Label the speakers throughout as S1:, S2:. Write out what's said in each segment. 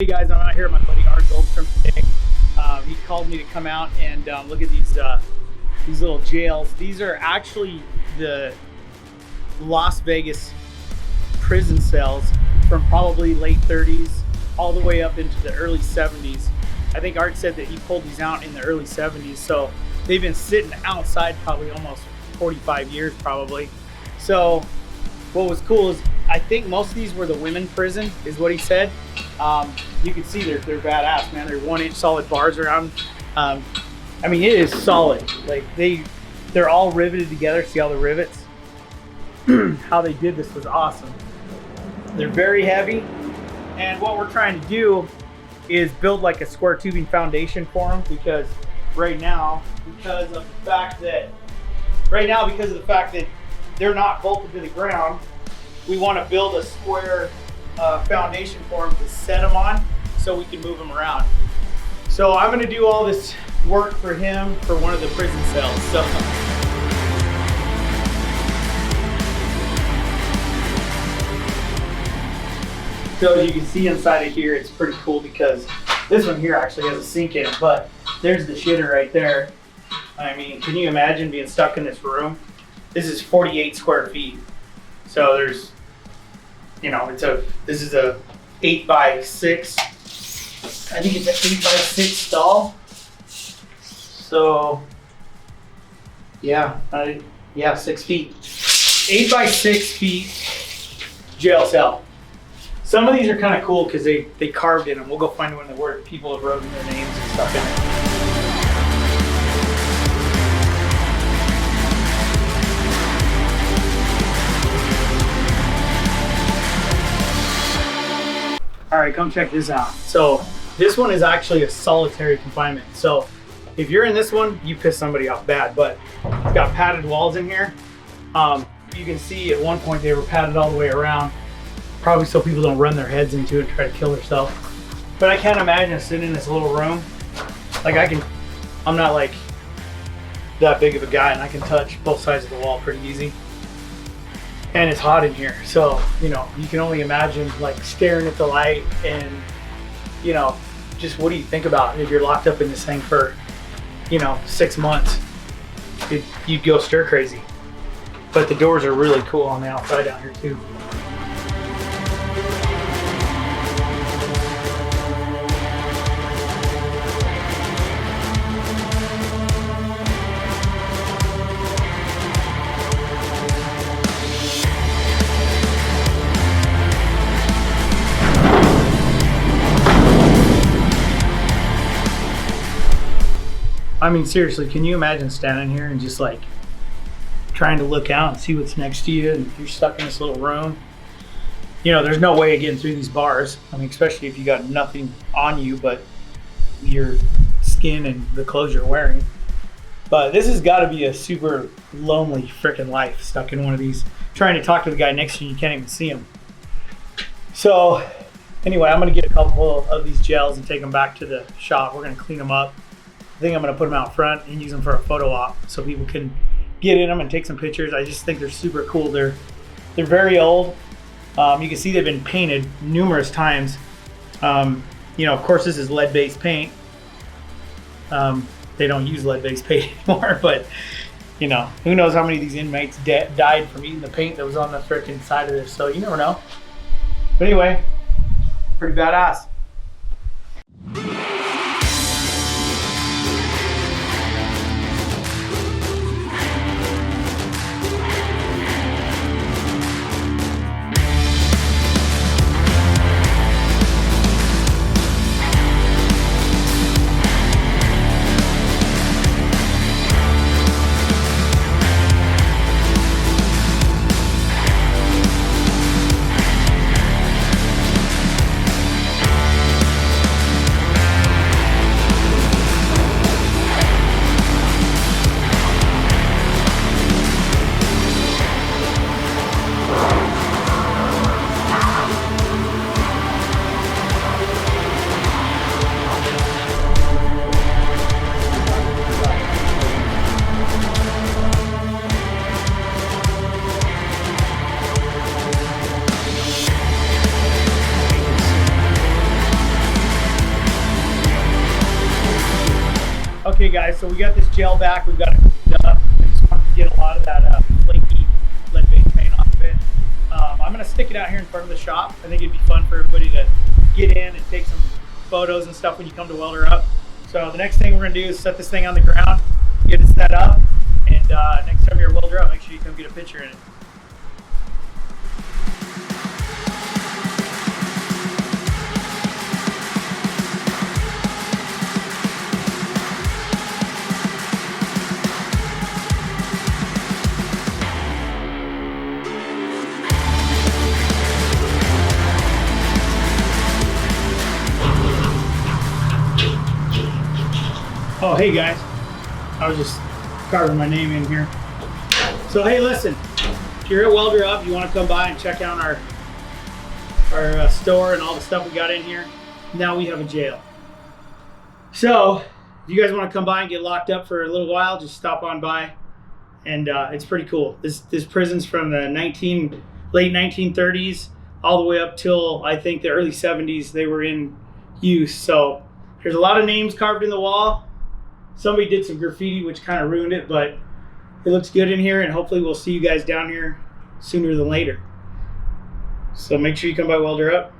S1: Hey guys, I'm out here with my buddy Art Goldstrom today. He called me to come out and look at these little jails. These are actually the Las Vegas prison cells from probably late 30s all the way up into the early 70s. I think Art said that he pulled these out in the early 70s, so they've been sitting outside probably almost 45 years probably. So what was cool is I think most of these were the women prison, is what he said. You can see they're badass, man. They're 1-inch solid bars around. I mean, it is solid. Like they're all riveted together. See all the rivets? How they did this was awesome. They're very heavy, and what we're trying to do is build like a square tubing foundation for them, because right now, because of the fact that they're not bolted to the ground, we want to build a square foundation for them to set them on so we can move them around. So I'm going to do all this work for him for one of the prison cells. So as you can see inside of here, it's pretty cool because this one here actually has a sink in it, but there's the shitter right there. I mean, can you imagine being stuck in this room? This is 48 square feet. So there's, you know, this is a 8x6. I think it's an 8x6 stall. So yeah, 6 feet. 8x6 feet jail cell. Some of these are kind of cool because they carved in them. We'll go find one where people have written their names and stuff in it. All right, come check this out. So this one is actually a solitary confinement. So if you're in this one, you piss somebody off bad, but it's got padded walls in here. You can see at one point they were padded all the way around, probably so people don't run their heads into it and try to kill themselves. But I can't imagine sitting in this little room. Like I'm not like that big of a guy, and I can touch both sides of the wall pretty easy. And it's hot in here, so you know, you can only imagine like staring at the light, and you know, just what do you think about if you're locked up in this thing for, you know, 6 months? You'd go stir crazy. But the doors are really cool on the outside down here too. I mean, seriously, can you imagine standing here and just like trying to look out and see what's next to you, and you're stuck in this little room? You know, there's no way of getting through these bars. I mean, especially if you got nothing on you but your skin and the clothes you're wearing. But this has got to be a super lonely freaking life, stuck in one of these, trying to talk to the guy next to you, you can't even see him. So anyway, I'm gonna get a couple of these gels and take them back to the shop. We're gonna clean them up. I think I'm gonna put them out front and use them for a photo op so people can get in them and take some pictures. I just think they're super cool. They're very old. You can see they've been painted numerous times. You know, of course, this is lead-based paint. They don't use lead-based paint anymore, but you know, who knows how many of these inmates died from eating the paint that was on the frickin' side of this, so you never know. But anyway, pretty badass. Okay guys, so we got this gel back. We've got it cleaned up. I just wanted to get a lot of that flaky lead-based paint off of it. I'm gonna stick it out here in front of the shop. I think it'd be fun for everybody to get in and take some photos and stuff when you come to WelderUp. So the next thing we're gonna do is set this thing on the ground, get it set up, and next time you're at WelderUp, make sure you come get a picture in it. Oh, hey guys, I was just carving my name in here. So hey, listen, if you're at WelderUp, you want to come by and check out our store and all the stuff we got in here. Now we have a jail. So if you guys want to come by and get locked up for a little while, just stop on by, and it's pretty cool. This prison's from the late 1930s all the way up till I think the early 70s they were in use. So there's a lot of names carved in the wall. Somebody did some graffiti, which kind of ruined it, but it looks good in here, and hopefully we'll see you guys down here sooner than later. So make sure you come by WelderUp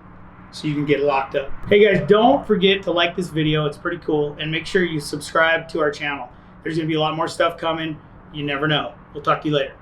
S1: so you can get locked up. Hey guys, don't forget to like this video. It's pretty cool, and make sure you subscribe to our channel. There's gonna be a lot more stuff coming. You never know. We'll talk to you later.